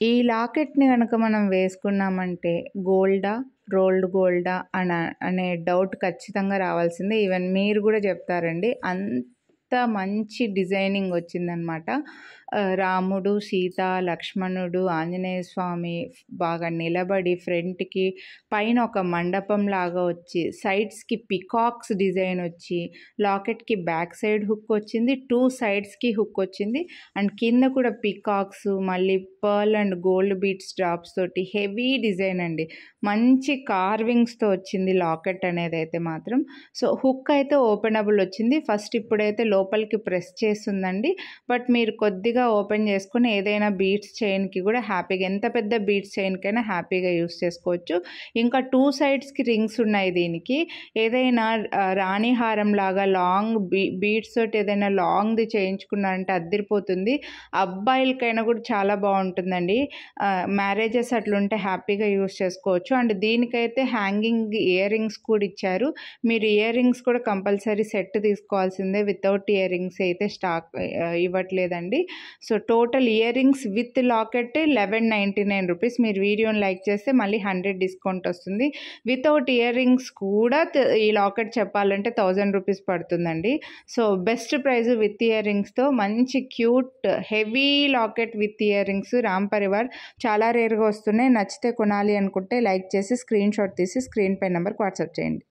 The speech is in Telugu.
ఈ లాకెట్‌ని గనక మనం వేసుకున్నామంటే గోల్డా? రోల్డ్ గోల్డా? అనే డౌట్ ఖచ్చితంగా రావాల్సిందే. ఈవెన్ మీరు గూడా చెప్తారండి. అంత మంచి డిజైనింగ్ వచ్చిందనమాట. రాముడు, సీత, లక్ష్మణుడు, ఆంజనేయ స్వామి బాగా నిలబడి ఫ్రంట్‌కి పైన ఒక మండపంలాగా వచ్చి, సైడ్స్‌కి పికాక్స్ డిజైన్ వచ్చి, లాకెట్‌కి బ్యాక్ సైడ్ హుక్ వచ్చింది, 2 సైడ్స్‌కి హుక్ వచ్చింది. అండ్ కింద కూడా పికాక్స్, మళ్ళీ pearl and gold beads drops తోటి హెవీ డిజైన్ అండి. మంచి కార్వింగ్స్‌తో వచ్చింది లాకెట్ అనేదైతే మాత్రం. సో, హుక్ అయితే ఓపెనబుల్ వచ్చింది. ఫస్ట్ ఇప్పుడైతే లోపలికి ప్రెస్ చేస్తుందండి. బట్ మీరు కొద్దిగా ఓపెన్ చేసుకొని ఏదైనా బీడ్స్ చైన్‌కి కూడా హ్యాపీగా, ఎంత పెద్ద బీడ్స్ చైన్‌కైనా హ్యాపీగా యూస్ చేసుకోవచ్చు. ఇంకా 2 సైడ్స్‌కి రింగ్స్ ఉన్నాయి దీనికి. ఏదైనా రాణి హారం లాగా లాంగ్ బీడ్స్ తోటి ఏదైనా లాంగ్‌ది చేయించుకున్నారంటే అద్దిరిపోతుంది. అబ్బాయిలకైనా కూడా చాలా బాగుంటుందండి. మ్యారేజెస్ అట్లుంటే హ్యాపీగా యూస్ చేసుకోవచ్చు. అండ్ దీనికైతే హ్యాంగింగ్ ఇయర్ రింగ్స్ కూడా ఇచ్చారు. మీరు ఇయర్ రింగ్స్ కూడా కంపల్సరీ సెట్ తీసుకోవాల్సిందే. వితౌట్ ఇయర్ రింగ్స్ అయితే స్టాక్ ఇవ్వట్లేదండి. So, total ear rings with locket 1199 rupees. మీరు వీడియోని లైక్ చేస్తే మళ్ళీ 100 డిస్కౌంట్ వస్తుంది. వితౌట్ ఇయర్ రింగ్స్ కూడా ఈ లాకెట్ చెప్పాలంటే 1000 రూపీస్ పడుతుందండి. So, best price with ear రింగ్స్తో మంచి cute heavy locket with ear rings Ram Parivar చాలా రేర్గా వస్తున్నాయి. నచ్చితే కొనాలి అనుకుంటే లైక్ చేసి స్క్రీన్ షాట్ తీసి స్క్రీన్ పై నెంబర్కి వాట్సాప్ చేయండి.